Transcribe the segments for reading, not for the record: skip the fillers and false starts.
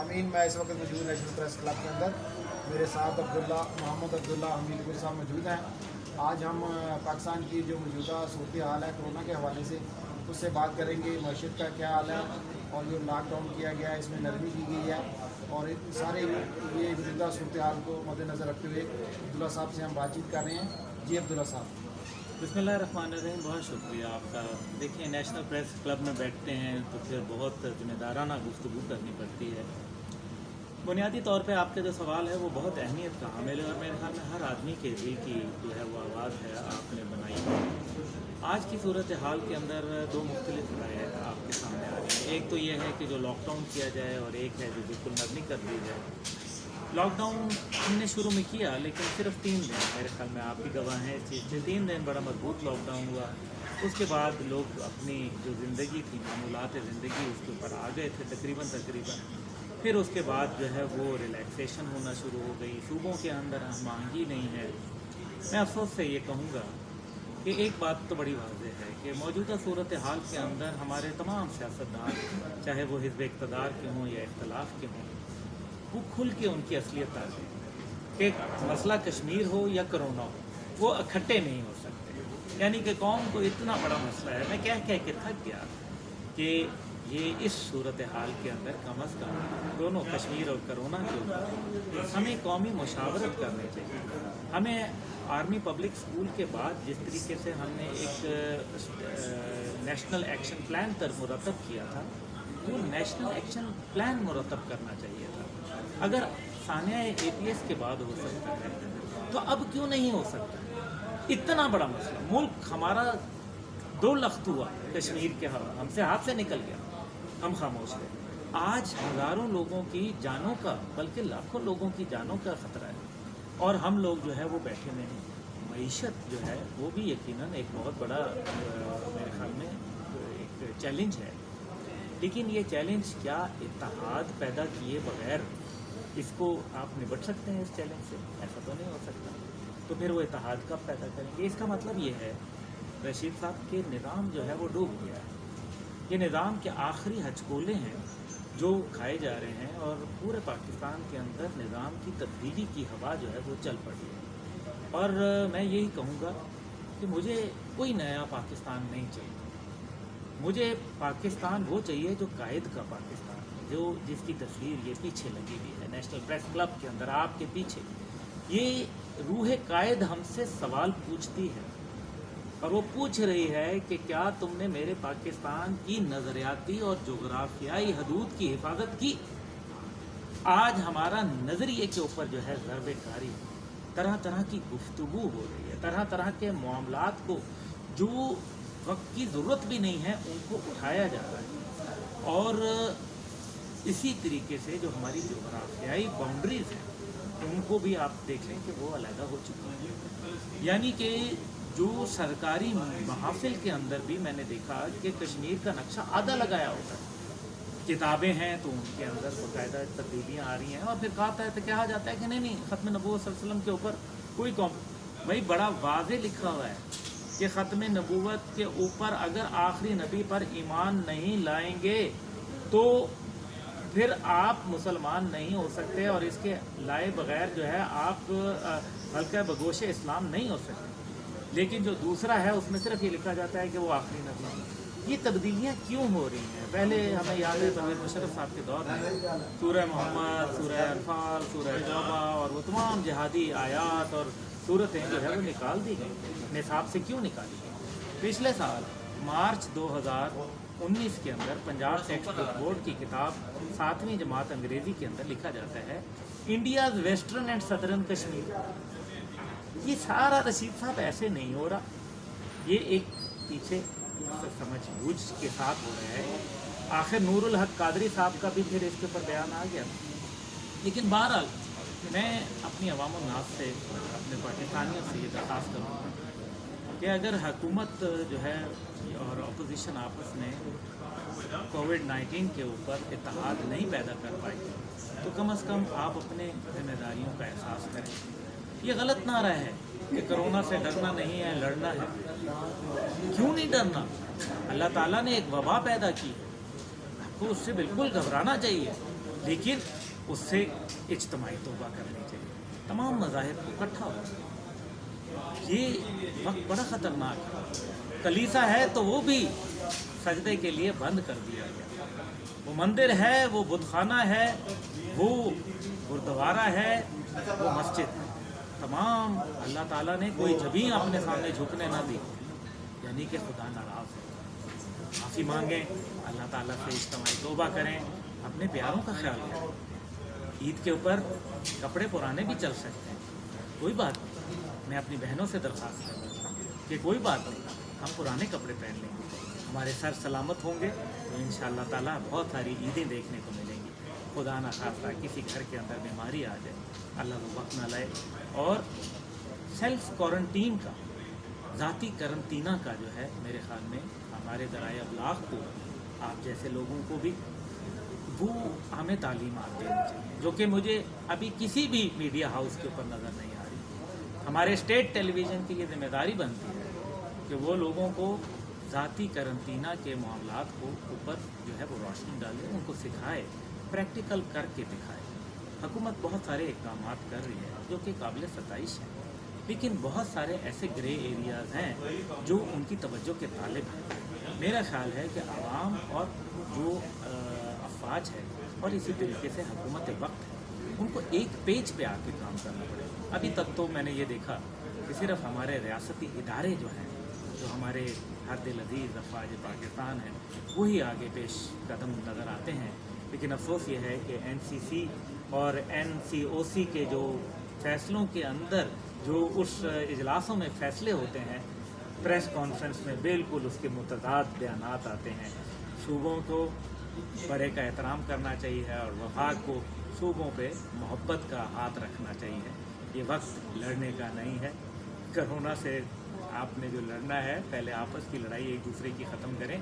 सामीन मैं इस वक्त मौजूद नेशनल प्रेस क्लब के अंदर, मेरे साथ मोहम्मद अब्दुल्ला हमीदपुर साहब मौजूद हैं। आज हम पाकिस्तान की जो मौजूदा सूरत हाल है कोरोना के हवाले से उससे बात करेंगे। मईशत का क्या हाल है और जो लॉकडाउन किया गया है इसमें नरमी की गई है और सारे ये मौजूदा सूरत हाल को मद्देनज़र रखते हुए अब्दुल्ला साहब से हम बातचीत कर रहे हैं। जी अब्दुल्ला साहब। बिस्मिल्लाहिर्रहमानिर्रहीम, बहुत शुक्रिया आपका। देखिए, नेशनल प्रेस क्लब में बैठते हैं तो फिर बहुत जिम्मेदाराना गुफ्तगू करनी पड़ती है। बुनियादी तौर पे आपके जो सवाल है वो बहुत अहमियत का हामिल है और मेरे ख्याल में हर आदमी के दिल की जो है वो आवाज़ है आपने बनाई। आज की सूरत हाल के अंदर दो मुख्तलिफ राय आपके सामने आ रही है। एक तो ये है कि जो लॉकडाउन किया जाए और एक है जो बिल्कुल नरमी कर दी जाए। लॉकडाउन हमने शुरू में किया लेकिन सिर्फ 3 दिन, मेरे ख्याल में आप भी गवाह हैं इस चीज़ से। 3 दिन बड़ा मजबूत लॉकडाउन हुआ। उसके बाद लोग अपनी जो ज़िंदगी थी, मामूलात ज़िंदगी, उसके ऊपर आ गए थे तकरीबन। फिर उसके बाद जो है वो रिलैक्सेशन होना शुरू हो गई। सूबों के अंदर हमआहंगी नहीं है। मैं अफसोस से ये कहूँगा कि एक बात तो बड़ी वाज़ेह है कि मौजूदा सूरत हाल के अंदर हमारे तमाम सियासतदान, चाहे वो हिज़्ब इक़्तिदार के हों या इख्तलाफ के हों, वो खुल के उनकी असलियत आ गई कि मसला कश्मीर हो या कोरोना हो, वो इकट्ठे नहीं हो सकते। यानी कि कौम को इतना बड़ा मसला है, मैं कह के थक गया कि ये इस सूरत हाल के अंदर कम अज़ कम दोनों कश्मीर और कोरोना के ऊपर हमें कौमी मुशावरत करनी चाहिए। हमें आर्मी पब्लिक स्कूल के बाद जिस तरीके से हमने एक नेशनल एक्शन प्लान मुरतब किया था, वो नेशनल एक्शन प्लान मुरतब करना चाहिए था। अगर सानिया APS के बाद हो सकता है तो अब क्यों नहीं हो सकता? इतना बड़ा मसला, मुल्क हमारा 2 लख्त हुआ कश्मीर के हमसे हाथ से निकल गया, हम खामोश थे। आज हज़ारों लोगों की जानों का, बल्कि लाखों लोगों की जानों का ख़तरा है और हम लोग जो है वो बैठे में हैं। मईशत जो है वो भी यकीनन एक बहुत बड़ा मेरे ख्याल में एक चैलेंज है। लेकिन ये चैलेंज क्या इत्तेहाद पैदा किए बगैर इसको आप निपट सकते हैं? इस चैलेंज से ऐसा तो नहीं हो सकता। तो फिर वो इत्तेहाद कब पैदा करेंगे? इसका मतलब ये है रशीद साहब के निज़ाम जो है वो डूब गया है। ये निज़ाम के आखिरी हचकोले हैं जो खाए जा रहे हैं और पूरे पाकिस्तान के अंदर निज़ाम की तब्दीली की हवा जो है वो चल पड़ी है। और मैं यही कहूँगा कि मुझे कोई नया पाकिस्तान नहीं चाहिए। मुझे पाकिस्तान वो चाहिए जो कायद का पाकिस्तान, जो जिसकी तस्वीर ये पीछे लगी हुई है नेशनल प्रेस क्लब के अंदर आपके पीछे। ये रूह कायद हमसे सवाल पूछती है और वो पूछ रही है कि क्या तुमने मेरे पाकिस्तान की नज़रियाती और जोग्राफियाई हदूद की हिफाजत की? आज हमारा नज़रिए के ऊपर जो है ज़रबे कारी, तरह तरह की गुफ्तगू हो रही है, तरह तरह के मामलात को जो वक्त की ज़रूरत भी नहीं है उनको उठाया जा रहा है। और इसी तरीके से जो हमारी जोग्राफियाई बाउंड्रीज़ हैं उनको भी आप देख लें कि वो अलग हो चुकी हैं। यानी कि जो सरकारी महफिल के अंदर भी मैंने देखा कि कश्मीर का नक्शा आधा लगाया होता है। किताबें हैं तो उनके अंदर बाकायदा तब्दीलियाँ आ रही हैं और फिर कहा जाता है कि नहीं ख़त्म नबूवत सल्लल्लाहु अलैहि वसल्लम के ऊपर कोई भाई बड़ा वाज़े लिखा हुआ है कि ख़त्म नबूवत के ऊपर अगर आखिरी नबी पर ईमान नहीं लाएंगे तो फिर आप मुसलमान नहीं हो सकते और इसके लाए बगैर जो है आप हल्का बगोश इस्लाम नहीं हो सकते। लेकिन जो दूसरा है उसमें सिर्फ ये लिखा जाता है कि वो आखिरी नबी है। ये तब्दीलियाँ क्यों हो रही हैं? पहले हमें याद है परवेज़ मुशर्रफ साहब के दौर में सूरह मोहम्मद, सूरह अनफाल, सूरह तौबा और वो तमाम जिहादी आयात और सूरतें जो है वो निकाल दी गई। निसाब से क्यों निकाली गई? पिछले साल मार्च 2019 के अंदर पंजाब टेक्स्ट बुक बोर्ड की किताब 7वीं जमात अंग्रेज़ी के अंदर लिखा जाता है India's western and southern Kashmir. ये सारा रशीद साहब ऐसे नहीं हो रहा, ये एक पीछे समझ बूझ के साथ हो रहा है। आखिर नूरुल हक कादरी साहब का भी फिर इसके ऊपर बयान आ गया। लेकिन बहरहाल मैं अपनी अवाम नास से, अपने पाकिस्तानियों से ये दरख्वास्त करूँगा कि अगर हुकूमत जो है और अपोजिशन आपस में कोविड-19 के ऊपर इत्तेहाद नहीं पैदा कर पाई तो कम अज़ कम आप अपने जिम्मेदारियों का एहसास करें। ये गलत नारा है कि कोरोना से डरना नहीं है, लड़ना है। क्यों नहीं डरना? अल्लाह ताला ने एक वबा पैदा की, आपको उससे बिल्कुल घबराना चाहिए। लेकिन उससे इज्तमाई तौबा करनी चाहिए, तमाम मज़ाहिब को इकट्ठा हो। ये वक्त बड़ा ख़तरनाक है। कलीसा है तो वो भी सजदे के लिए बंद कर दिया गया। वो मंदिर है, वो बुतखाना है, वो गुरुद्वारा है, वो मस्जिद है। तमाम अल्लाह ताला ने कोई जभी अपने सामने झुकने ना दी, यानी कि खुदा नाराज़ है। माफ़ी मांगें, अल्लाह ताला से इज्तमाई तौबा करें, अपने प्यारों का ख्याल करें। ईद के ऊपर कपड़े पुराने भी चल सकते हैं, कोई बात नहीं। मैं अपनी बहनों से दरख्वास्त करता हूँ कि कोई बात नहीं, हम पुराने कपड़े पहन लेंगे, हमारे सर सलामत होंगे तो इंशाअल्लाह ताला बहुत सारी ईदें देखने को मिलेंगी। खुदा ना खास्ता किसी घर के अंदर बीमारी आ जाए, अल्लाह वो वक्त ना लाए। और सेल्फ क्वारंटीन का, ज़ाती करंतना का जो है, मेरे ख़्याल में हमारे ज़राए अबलाग को, आप जैसे लोगों को भी वो हमें तालीमात देनी चाहिए, जो कि मुझे अभी किसी भी मीडिया हाउस के ऊपर नज़र नहीं आ रही। हमारे स्टेट टेलीविज़न की ये जिम्मेदारी बनती है कि वो लोगों को ज़ाती करंतना के मामलात को ऊपर जो है वो रोशनी डाले, उनको सिखाए, प्रैक्टिकल करके दिखाए। हुकूमत बहुत सारे इक़दाम कर रही है जो कि काबिल सताइश है, लेकिन बहुत सारे ऐसे ग्रे एरियाज़ हैं जो उनकी तवज्जो के तालिब हैं। मेरा ख्याल है कि आवाम और जो अफवाज है और इसी तरीके से हुकूमत वक्त है, उनको एक पेज पे आके काम करना पड़ेगा। अभी तक तो मैंने ये देखा कि सिर्फ हमारे रियासती इदारे जो हैं, जो हमारे हद अज़ीज़ अफवाज पाकिस्तान हैं, वही आगे पेश कदम नज़र आते हैं। लेकिन अफसोस ये है कि NCC और NCOC के जो फ़ैसलों के अंदर जो उस इजलासों में फ़ैसले होते हैं, प्रेस कॉन्फ्रेंस में बिल्कुल उसके मुतज़ाद बयानात आते हैं। सूबों को बड़े का एहतराम करना चाहिए और वफाक को सूबों पे मोहब्बत का हाथ रखना चाहिए। ये वक्त लड़ने का नहीं है। कोरोना से आपने जो लड़ना है, पहले आपस की लड़ाई एक दूसरे की ख़त्म करें।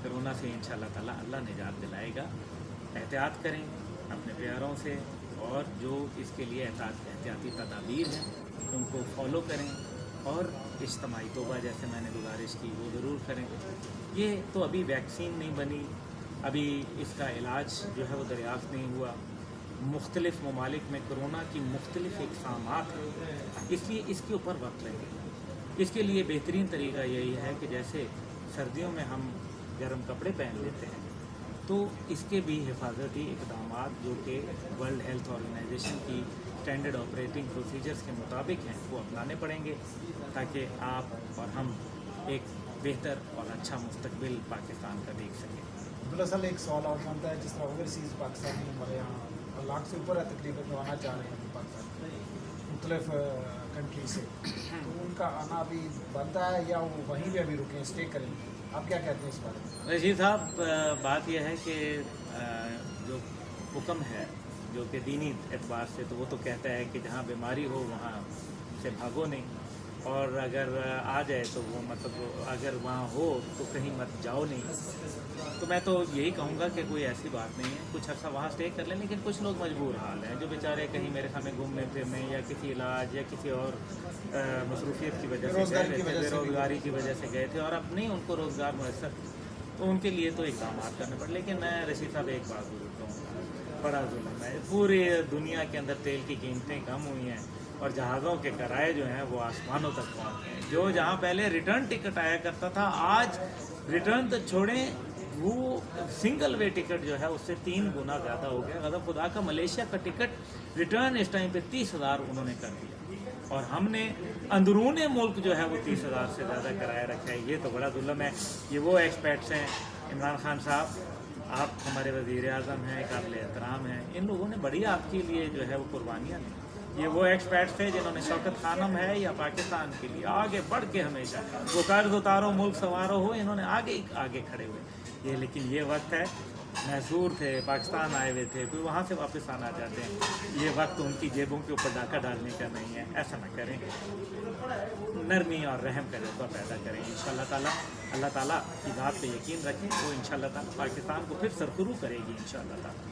कोरोना से इंशाअल्लाह ताला अल्लाह निजात दिलाएगा। एहतियात करें अपने प्यारों से, और जो इसके लिए एहतियाती तदाबीर हैं उनको फॉलो करें, और इज्तमाई तौबा जैसे मैंने गुजारिश की वो ज़रूर करें। ये तो अभी वैक्सीन नहीं बनी, अभी इसका इलाज जो है वो दरियाफ़्त नहीं हुआ। मुख्तलिफ़ ममालिक में कोरोना की मुख्तलिफ़ इक़सामात हैं, इसलिए इसके ऊपर वक्त लगेगा। इसके लिए बेहतरीन तरीका यही है कि जैसे सर्दियों में हम गर्म कपड़े पहन लेते हैं, तो इसके भी हिफाजती इक़दामात जो कि वर्ल्ड हेल्थ ऑर्गेनाइजेशन की स्टैंडर्ड ऑपरेटिंग प्रोसीजर्स के मुताबिक हैं वो अपनाने पड़ेंगे, ताकि आप और हम एक बेहतर और अच्छा मुस्तकबिल पाकिस्तान का देख सकें। दरअसल एक सवाल और बनता है, जिस तरह ओवरसीज़ पाकिस्तानी हमारे यहाँ लाख से ऊपर है तकरीबन, जो आना चाह रहे हैं पाकिस्तान मुख्तलिफ कंट्री से, तो उनका आना अभी बनता है या वो वहीं पे अभी रुके स्टे करेंगे? आप क्या कहते हैं इस बारे में? रशीद साहब, बात यह है कि जो हुक्म है जो कि दीनी एतबार से, तो वो तो कहता है कि जहाँ बीमारी हो वहाँ से भागो नहीं, और अगर आ जाए तो वो मतलब अगर वहाँ हो तो कहीं मत जाओ नहीं। तो मैं तो यही कहूँगा कि कोई ऐसी बात नहीं है, कुछ अर्सा वहाँ स्टे कर लें। लेकिन कुछ लोग मजबूर हाल हैं जो बेचारे कहीं मेरे ख्याल में घूमने फिरने या किसी इलाज या किसी और मसरूफियत की वजह से गए थे, बेरोज़गारी की वजह से गए थे और अब नहीं उनको रोज़गार मैसर, तो उनके लिए तो इक़दाम करने पड़े। लेकिन मैं रशीद साहब एक बात ज़रूर कहूँगा, बड़ा जुल्म है। पूरी दुनिया के अंदर तेल की कीमतें कम हुई हैं और जहाज़ों के किराए जो हैं वो आसमानों तक पहुँच गए। जो जहाँ पहले रिटर्न टिकट आया करता था, आज रिटर्न तो छोड़ें, वो सिंगल वे टिकट जो है उससे 3 गुना ज़्यादा हो गया। गज़ब खुदा का, मलेशिया का टिकट रिटर्न इस टाइम पे 30,000 उन्होंने कर दिया और हमने अंदरूनी मुल्क जो है वो 30,000 से ज़्यादा किराया रखा है। ये तो बड़ा जुल्म है। ये वो एक्सपर्ट्स हैं, इमरान खान साहब आप हमारे वज़ीर आज़म हैं, काबिल एहतराम हैं, इन लोगों ने बड़ी आपके लिए जो है वो कुर्बानियाँ दी। ये वो एक्सपर्ट्स थे जिन्होंने शौकत खानम है या पाकिस्तान के लिए आगे बढ़ के हमेशा वो कर्ज उतारो मुल्क संवारो हो, इन्होंने आगे खड़े हुए ये। लेकिन ये वक्त है, मैसूर थे, पाकिस्तान आए हुए थे, कोई वहाँ से वापस आना चाहते हैं, ये वक्त उनकी जेबों के ऊपर डाका डालने का नहीं है। ऐसा ना करें, नरमी और रहम का जज्बा पैदा करें। इंशाअल्लाह ताला अल्लाह ताला की बात पे यकीन रखें, वो इंशाअल्लाह ताला पाकिस्तान को फिर सरखुरू करेगी इंशाअल्लाह ताला।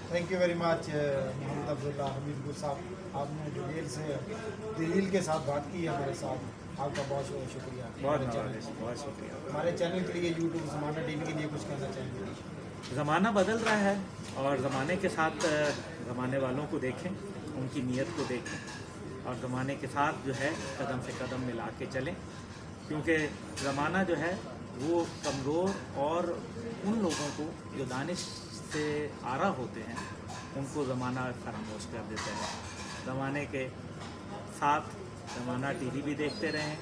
Thank you very much Mohammad Abdullah Hamidpur sahab, आपने दलील के साथ बात की हमारे साथ, आपका बहुत बहुत शुक्रिया। बहुत शुक्रिया। हमारे चैनल के लिए यूट्यूब ज़माना TV के लिए कुछ कहना चाहेंगे? ज़माना बदल रहा है और ज़माने के साथ ज़माने वालों को देखें, उनकी नीयत को देखें और ज़माने के साथ जो है कदम से कदम मिला के चलें, क्योंकि ज़माना जो है वो कमज़ोर और उन लोगों को जो दानिश से आरा होते हैं उनको ज़माना फरामोश कर देता है। ज़माने के साथ ज़माना टीवी भी देखते रहें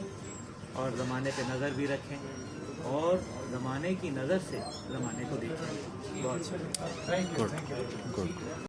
और ज़माने पे नज़र भी रखें और ज़माने की नज़र से ज़माने को देखें। बहुत अच्छा। Thank you.